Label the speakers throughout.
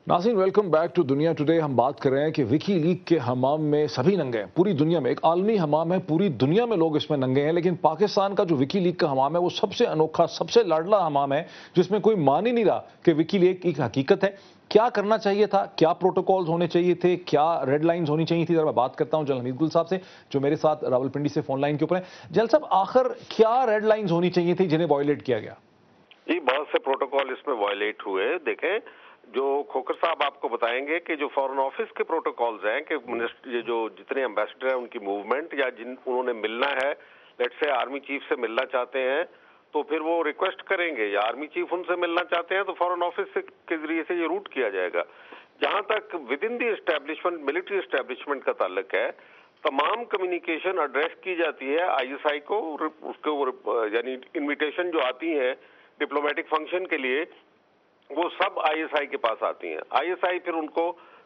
Speaker 1: नाज़रीन welcome back to दुनिया today. हम बात कर रहे हैं कि विकी लीक के हमाम में सभी नंगे हैं, पूरी दुनिया में एक आलमी हमाम है, पूरी दुनिया में लोग इसमें नंगे हैं, लेकिन पाकिस्तान का जो विकी लीक का हमाम है वो सबसे अनोखा, सबसे लाडला हमाम है, जिसमें कोई मान ही नहीं रहा कि विकी लीक एक हकीकत है। क्या करना चाहिए था, क्या प्रोटोकॉल्स होने चाहिए थे, क्या रेड लाइंस होनी चाहिए थी? जरा मैं बात करता हूं जनरल हमीद गुल साहब से, जो मेरे साथ रावलपिंडी से फोन लाइन के ऊपर है। जनरल साहब, आखिर क्या रेड लाइंस होनी चाहिए थी जिन्हें वायलेट किया गया?
Speaker 2: जी, बहुत से प्रोटोकॉल इसमें वायलेट हुए। देखें, जो खोखर साहब आपको बताएंगे कि जो फॉरेन ऑफिस के प्रोटोकॉल्स हैं कि ये जो जितने एम्बेसडर हैं उनकी मूवमेंट या जिन उन्होंने मिलना है, लेट्स से आर्मी चीफ से मिलना चाहते हैं तो फिर वो रिक्वेस्ट करेंगे, या आर्मी चीफ उनसे मिलना चाहते हैं तो फॉरेन ऑफिस के जरिए से ये रूट किया जाएगा। जहां तक with in the establishment, military establishment का ताल्लुक है, तमाम कम्युनिकेशन एड्रेस की जाती है आईएसआई को। उसके यानी इन्विटेशन जो आती है डिप्लोमेटिक फंक्शन के लिए, वो सब आईएसआई के पास आती हैं। आईएसआई फिर उनको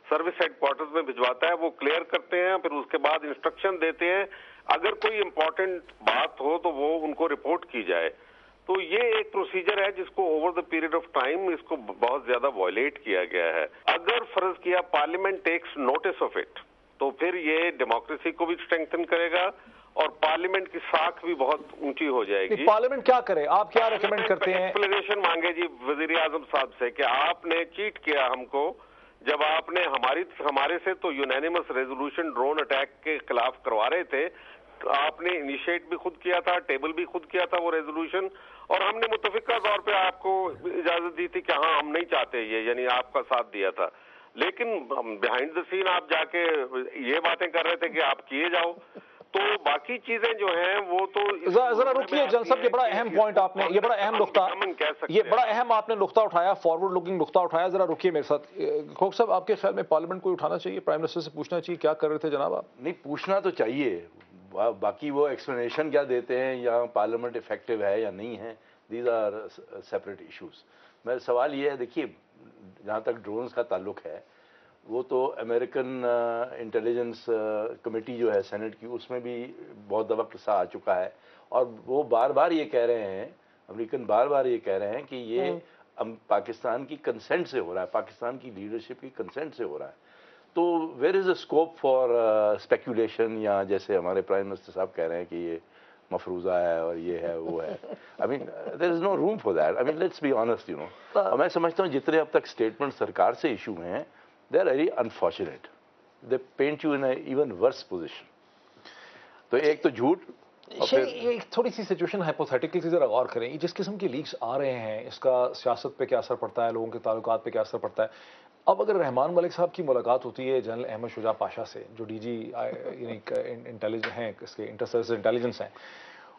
Speaker 2: सर्विस हेडक्वार्टर्स में भिजवाता है, वो क्लियर करते हैं, फिर उसके बाद इंस्ट्रक्शन देते हैं अगर कोई इंपॉर्टेंट बात हो तो वो उनको रिपोर्ट की जाए। तो ये एक प्रोसीजर है जिसको over the period of time इसको बहुत ज्यादा वायलेट किया गया है। अगर फर्ज किया parliament takes notice of it तो फिर ये डेमोक्रेसी को भी स्ट्रेंथन करेगा और पार्लियामेंट की साख भी बहुत ऊंची हो जाएगी।
Speaker 1: पार्लियामेंट क्या करे, आप क्या रेकमेंड करते हैं?
Speaker 2: एक्सप्लेनेशन मांगे जी वजीर आजम साहब से कि आपने चीट किया हमको, जब आपने हमारे से तो यूनानिमस रेजोल्यूशन ड्रोन अटैक के खिलाफ करवा रहे थे, आपने इनिशिएट भी खुद किया था, टेबल भी खुद किया था वो रेजोल्यूशन, और हमने मुतफिका तौर पे आपको इजाजत दी थी कि हाँ हम नहीं चाहते ये, यानी आपका साथ दिया था। लेकिन बिहाइंड द सीन आप जाके ये बातें कर रहे थे कि आप किए जाओ, तो बाकी चीजें जो हैं वो तो
Speaker 1: जरा रुकिए जनरल साहब, ये बड़ा अहम पॉइंट आपने, ये बड़ा अहम नुक्ता, ये बड़ा अहम आपने नुक्ता उठाया, फॉरवर्ड लुकिंग नुक्ता उठाया। जरा रुकिए मेरे साथ। खोख साहब, आपके ख्याल में पार्लियामेंट को उठाना चाहिए, प्राइम मिनिस्टर से पूछना चाहिए, क्या कर रहे थे जनाब आप?
Speaker 3: नहीं, पूछना तो चाहिए, बाकी वो एक्सप्लेनेशन क्या देते हैं या पार्लियामेंट इफेक्टिव है या नहीं है, दीज आर सेपरेट इश्यूज। मेरा सवाल ये है, देखिए जहाँ तक ड्रोन्स का ताल्लुक है, वो तो अमेरिकन इंटेलिजेंस कमेटी जो है सेनेट की, उसमें भी बहुत दफा किस्सा आ चुका है, और वो बार बार ये कह रहे हैं, अमेरिकन बार बार ये कह रहे हैं कि ये पाकिस्तान की कंसेंट से हो रहा है, पाकिस्तान की लीडरशिप की कंसेंट से हो रहा है। तो where is a scope for speculation, या जैसे हमारे प्राइम मिनिस्टर साहब कह रहे हैं कि ये मफरूज़ा है और ये है वो है। I mean there is no room for that. I mean let's be honest, you know. और मैं समझता हूँ जितने अब तक स्टेटमेंट सरकार से इशू हैं, they are very unfortunate. They paint you in an even worse position. तो एक तो झूठ,
Speaker 1: एक थोड़ी सी सिचुएशन हाइपोथेटिकल से जरा गौर करें। जिस किस्म के लीक्स आ रहे हैं, इसका सियासत पे क्या असर पड़ता है, लोगों के ताल्लुकात पे क्या असर पड़ता है? अब अगर रहमान मलिक साहब की मुलाकात होती है जनरल अहमद शुजा पाशा से, जो डीजी इंटेलिजेंस हैं, इसके इंटर सर्विस इंटेलिजेंस हैं,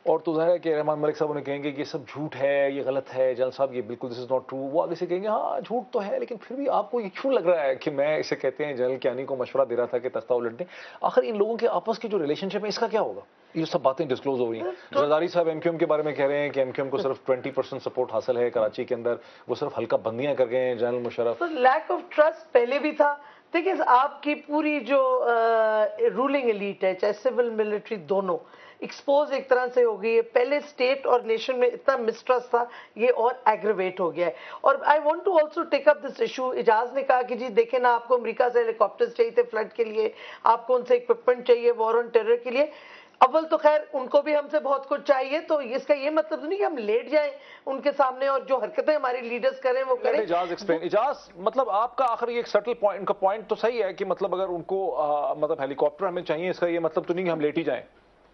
Speaker 1: और तो ज़ाहिर है कि रहमान मलिक साहब उन्हें कहेंगे कि ये सब झूठ है, ये गलत है, जनरल साहब ये बिल्कुल दिस इज़ नॉट ट्रू। वो आगे से कहेंगे हाँ झूठ तो है, लेकिन फिर भी आपको ये क्यों लग रहा है कि मैं इसे कहते हैं जनरल कियानी को मशवरा दे रहा था कि तख्ता उलट दें। आखिर इन लोगों के आपस की जो रिलेशनशिप है, इसका क्या होगा? ये सब बातें डिस्क्लोज हो रही हैं। जरदारी साहब एमक्यूएम के बारे में कह रहे हैं कि एमक्यूएम को सिर्फ 20% सपोर्ट हासिल है कराची के अंदर, वो सिर्फ हल्का बंदियां कर गए हैं general Musharraf.
Speaker 4: Lack of trust पहले भी था। देखिए, आपकी पूरी जो रूलिंग एलीट है, चाहे सिविल मिलिट्री दोनों, एक्सपोज एक तरह से हो गई है। पहले स्टेट और नेशन में इतना मिसट्रस्ट था, ये और एग्रीवेट हो गया है। और I want to also take up this issue. Ijaz ने कहा कि जी देखें ना, आपको अमेरिका से हेलीकॉप्टर्स चाहिए थे फ्लड के लिए, आपको उनसे इक्विपमेंट चाहिए वॉर ऑन टेरर के लिए। अव्वल तो खैर उनको भी हमसे बहुत कुछ चाहिए, तो इसका ये मतलब नहीं कि हम लेट जाएं उनके सामने और जो हरकतें हमारे लीडर्स करें वो करें।
Speaker 1: इजाज, मतलब आपका आखिर ये एक सटल पॉइंट, उनका पॉइंट तो सही है कि मतलब अगर उनको मतलब हेलीकॉप्टर हमें चाहिए, इसका ये मतलब तो नहीं कि हम लेट ही जाएं।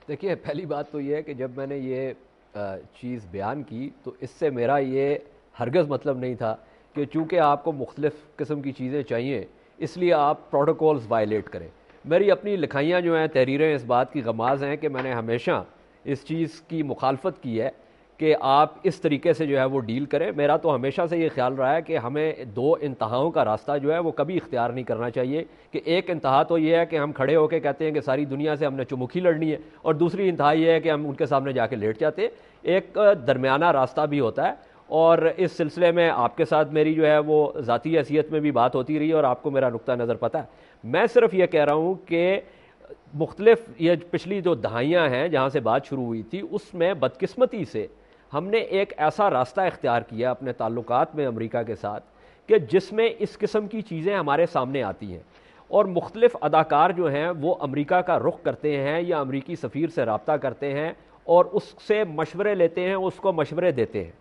Speaker 5: देखिए, पहली बात तो ये है कि जब मैंने ये चीज़ बयान की तो इससे मेरा ये हरगज़ मतलब नहीं था कि चूँकि आपको मुख्तलिफ़ किस्म की चीज़ें चाहिए इसलिए आप प्रोटोकॉल्स वायलेट करें। मेरी अपनी लिखाइयाँ जो हैं, तहरीरें इस बात की गमाज़ हैं कि मैंने हमेशा इस चीज़ की मुखालफत की है कि आप इस तरीके से जो है वो डील करें। मेरा तो हमेशा से ये ख्याल रहा है कि हमें दो इंतहाओं का रास्ता जो है वो कभी इख्तियार नहीं करना चाहिए। कि एक इंतहा तो ये है कि हम खड़े होकर कहते हैं कि सारी दुनिया से हमने चुमुखी लड़नी है, और दूसरी इंतहा ये है कि हम उनके सामने जाके लेट जाते हैं। एक दरमियाना रास्ता भी होता है, और इस सिलसिले में आपके साथ मेरी जो है वो ज़ाती हैसियत में भी बात होती रही और आपको मेरा नुक्ता नज़र पता है। मैं सिर्फ ये कह रहा हूँ कि मुख्तलिफ ये पिछली जो दहाइयाँ हैं जहाँ से बात शुरू हुई थी, उसमें बदकिस्मती से हमने एक ऐसा रास्ता इख्तियार किया अपने ताल्लुकात में अमेरिका के साथ کہ جس میں اس قسم کی چیزیں ہمارے سامنے آتی ہیں، اور مختلف اداکار جو ہیں وہ امریکہ کا رخ کرتے ہیں یا امریکی سفیر سے رابطہ کرتے ہیں اور اس سے مشورے لیتے ہیں، اس کو مشورے دیتے ہیں۔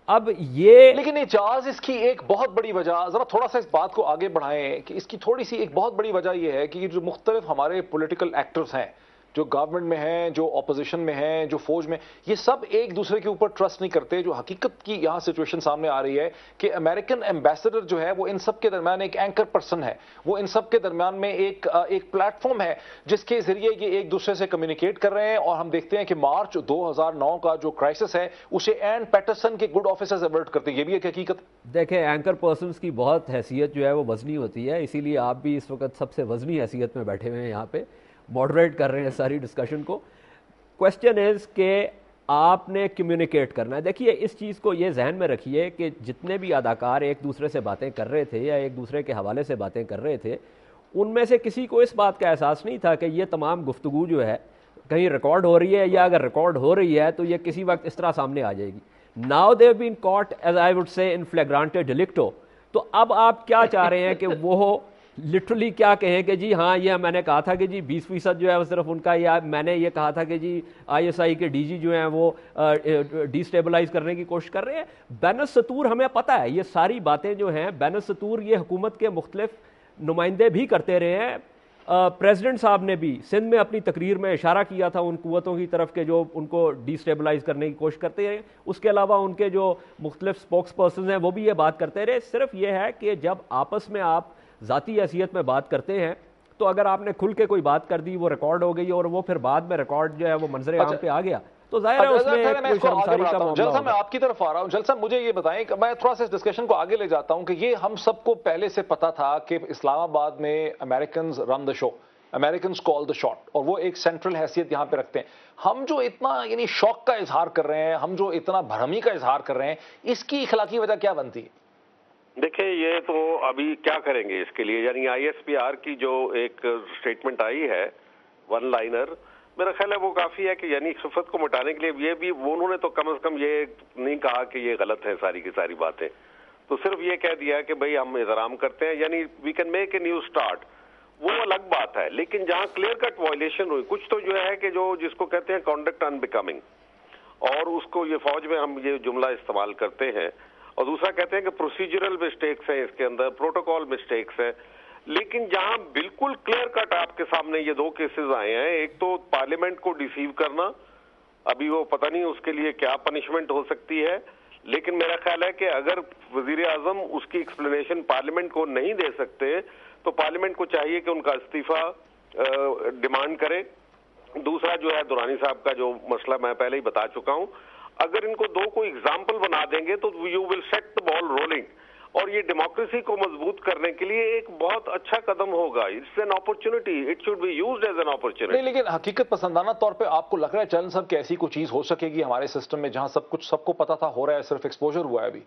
Speaker 5: اب یہ
Speaker 1: لیکن اعجاز اس کی ایک بہت بڑی وجہ، ذرا تھوڑا سا اس بات کو آگے بڑھائیں کہ اس کی تھوڑی سی ایک بہت بڑی وجہ یہ ہے کہ جو مختلف ہمارے پولیٹیکل ایکٹرز ہیں، جو گورنمنٹ میں ہیں، جو اپوزیشن میں ہیں، جو فوج میں، یہ سب ایک دوسرے کے اوپر ٹرسٹ نہیں کرتے۔ جو حقیقت کی یہاں سچویشن سامنے آ رہی ہے کہ امریکن ایمبیسڈر جو ہے وہ ان سب کے درمیان ایک اینکر پرسن ہے، وہ ان سب کے درمیان میں ایک پلیٹ فارم ہے جس کے ذریعے یہ ایک دوسرے سے کمیونیکیٹ کر رہے ہیں۔ اور ہم دیکھتے ہیں کہ مارچ 2009 کا جو کرائسس ہے اسے این پیٹرسن کے گڈ آفیسرز ایورٹ کرتے ہیں، یہ بھی ایک حقیقت۔
Speaker 5: دیکھیں، اینکر پرسنز کی بہت حیثیت جو ہے وہ وزنی ہوتی ہے، اسی لیے آپ بھی اس وقت سب سے وزنی حیثیت میں بیٹھے ہوئے ہیں، یہاں پہ ماڈریٹ کر رہے ہیں ساری ڈسکشن کو۔ کویسچن از کہ آپ نے کمیونیکیٹ کرنا ہے۔ دیکھیے، اس چیز کو یہ ذہن میں رکھیے کہ جتنے بھی اداکار ایک دوسرے سے باتیں کر رہے تھے یا ایک دوسرے کے حوالے سے باتیں کر رہے تھے، ان میں سے کسی کو اس بات کا احساس نہیں تھا کہ یہ تمام گفتگو جو ہے کہیں ریکارڈ ہو رہی ہے، یا اگر ریکارڈ ہو رہی ہے تو یہ کسی وقت اس طرح سامنے آ جائے گی۔ Now they have been caught as I would say in فلیگرانٹے ڈیلیکٹو۔ تو اب آپ کیا چاہ رہے ہیں کہ وہ لٹرلی کیا کہیں کہ جی ہاں یہ میں نے کہا تھا کہ جی 20% جو ہے وہ صرف ان کا، یا میں نے یہ کہا تھا کہ جی ISI کے DG جو ہیں وہ ڈی سٹیبلائز کرنے کی کوشش کر رہے ہیں۔ بین السطور ہمیں پتہ ہے یہ ساری باتیں جو ہیں بین السطور یہ حکومت کے مختلف نمائندے بھی کرتے رہے ہیں۔ پریزیڈنٹ صاحب نے بھی سندھ میں اپنی تقریر میں اشارہ کیا تھا ان قوتوں کی طرف کہ جو ان کو ڈی سٹیبلائز کرنے کی کوشش کرتے ہیں۔ اس کے علاوہ ان کے جو مختلف سپوکس پرسنز ہیں وہ بھی یہ بات کرتے رہے۔ صرف یہ ہے کہ جب آپس میں آپ ذاتی حیثیت میں بات کرتے ہیں تو اگر آپ نے کھل کے کوئی بات کر دی، وہ ریکارڈ ہو گئی اور وہ پھر بعد میں ریکارڈ جو ہے وہ منظر عام پہ آ گیا، تو ظاہر ہے اس میں کوئی شرمساری کا معاملہ
Speaker 1: جلسہ میں
Speaker 5: ہوگا۔
Speaker 1: آپ کی طرف آ رہا ہوں۔ جلسہ مجھے یہ بتائیں کہ میں تھوڑا سا اس ڈسکشن کو آگے لے جاتا ہوں کہ یہ ہم سب کو پہلے سے پتا تھا کہ اسلام آباد میں امریکنز رن دا شو، امریکنز کال دا شاٹ، اور وہ ایک سینٹرل حیثیت یہاں پہ رکھتے ہیں۔ ہم جو اتنا یعنی شوق کا اظہار کر رہے ہیں، ہم جو اتنا بھرمی کا اظہار کر رہے ہیں، اس کی اخلاقی وجہ کیا بنتی ہے؟
Speaker 2: دیکھیں، یہ تو ابھی کیا کریں گے اس کے لیے، یعنی ISPR کی جو ایک سٹیٹمنٹ آئی ہے ون لائنر، میرا خیال ہے وہ کافی ہے کہ یعنی خفت کو مٹانے کے لیے یہ بھی انہوں نے تو کم از کم یہ نہیں کہا کہ یہ غلط ہے ساری کی ساری باتیں، تو صرف یہ کہہ دیا کہ بھئی ہم احترام کرتے ہیں، یعنی we can make a new start, وہ الگ بات ہے۔ لیکن جہاں کلیئر کٹ وائلیشن ہوئی، کچھ تو جو ہے کہ جو جس کو کہتے ہیں کانڈکٹ ان بیکمنگ، اور اس کو یہ فوج میں ہم یہ جملہ استعمال کرتے ہیں، اور دوسرا کہتے ہیں کہ پروسیجرل مسٹیکس ہیں اس کے اندر، پروٹوکول مسٹیکس ہیں۔ لیکن جہاں بالکل کلیئر کٹ آپ کے سامنے یہ دو کیسز آئے ہیں، ایک تو پارلیمنٹ کو ڈیسیو کرنا، ابھی وہ پتہ نہیں اس کے لیے کیا پنشمنٹ ہو سکتی ہے، لیکن میرا خیال ہے کہ اگر وزیر اعظم اس کی ایکسپلینیشن پارلیمنٹ کو نہیں دے سکتے تو پارلیمنٹ کو چاہیے کہ ان کا استعفیٰ ڈیمانڈ کرے۔ دوسرا جو ہے دورانی صاحب کا جو مسئلہ میں پہلے ہی بتا چکا ہوں، اگر ان کو دو کو ایگزامپل بنا دیں گے تو you will set the ball rolling, اور یہ ڈیموکریسی کو مضبوط کرنے کے لیے ایک بہت اچھا قدم ہوگا۔ It's an opportunity, it should be used as an opportunity.
Speaker 1: نہیں، لیکن حقیقت پسندانہ طور پہ آپ کو لگ رہا ہے چلن صاحب کہ ایسی کوئی چیز ہو سکے گی ہمارے سسٹم میں جہاں سب کچھ سب کو پتا تھا ہو رہا ہے، صرف ایکسپوجر ہوا ہے ابھی؟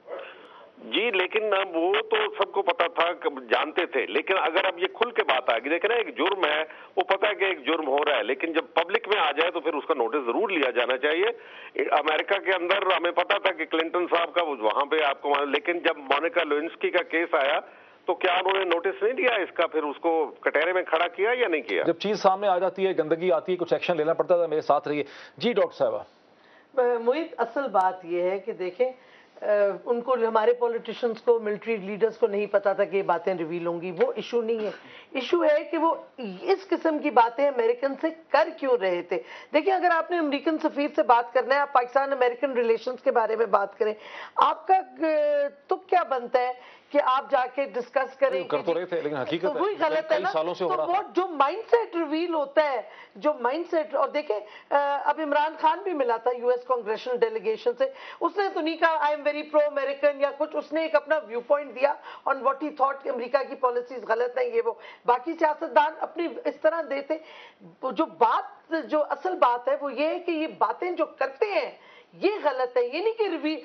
Speaker 2: جی، لیکن وہ تو سب کو پتا تھا، جانتے تھے، لیکن اگر اب یہ کھل کے بات آ گئی، دیکھیں نا ایک جرم ہے، وہ پتا ہے کہ ایک جرم ہو رہا ہے، لیکن جب پبلک میں آ جائے تو پھر اس کا نوٹس ضرور لیا جانا چاہیے۔ امریکہ کے اندر ہمیں پتا تھا کہ کلنٹن صاحب کا وہاں پہ آپ کو، لیکن جب مونیکا لیونسکی کا کیس آیا تو کیا انہوں نے نوٹس نہیں لیا اس کا، پھر اس کو کٹہرے میں کھڑا کیا یا نہیں کیا؟
Speaker 1: جب چیز سامنے آ جاتی ہے، گندگی آتی ہے، کچھ ایکشن لینا پڑتا تھا۔ میرے ساتھ رہیے جی ڈاکٹر صاحبہ۔
Speaker 4: محیط، اصل بات یہ ہے کہ دیکھیں ان کو، ہمارے پولیٹیشنز کو، ملٹری لیڈرز کو نہیں پتا تھا کہ یہ باتیں ریویل ہوں گی، وہ ایشو نہیں ہے۔ ایشو ہے کہ وہ اس قسم کی باتیں امریکن سے کر کیوں رہے تھے۔ دیکھیں، اگر آپ نے امریکن سفیر سے بات کرنا ہے، آپ پاکستان امریکن ریلیشنز کے بارے میں بات کریں، آپ کا تو کیا بنتا ہے کہ آپ جا کے ڈسکس کریں،
Speaker 1: کر تو رہے تھے لیکن حقیقت
Speaker 4: وہی غلط ہے نا۔ تو وہ جو مائنڈ سیٹ ریویل ہوتا ہے، جو مائنڈ سیٹ، اور دیکھیں اب عمران خان بھی ملا تھا US کانگریشنل ڈیلیگیشن سے، اس نے تو نہیں کہا I am very pro American یا کچھ، اس نے ایک اپنا ویو پوائنٹ دیا آن واٹ ہی تھاٹ کہ امریکہ کی پالیسیز غلط ہیں، یہ وہ۔ باقی سیاستدان اپنی اس طرح دیتے، جو بات، جو اصل بات ہے وہ یہ ہے کہ یہ باتیں جو کرتے ہیں یہ غلط ہے، یہ نہیں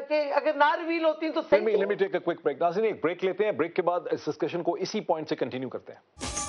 Speaker 4: کہ اگر نہ ریویل ہوتی تو صحیح۔
Speaker 1: Let me take a quick break. ناظرین ایک بریک لیتے ہیں، بریک کے بعد اس ڈسکشن کو اسی پوائنٹ سے کنٹینیو کرتے ہیں۔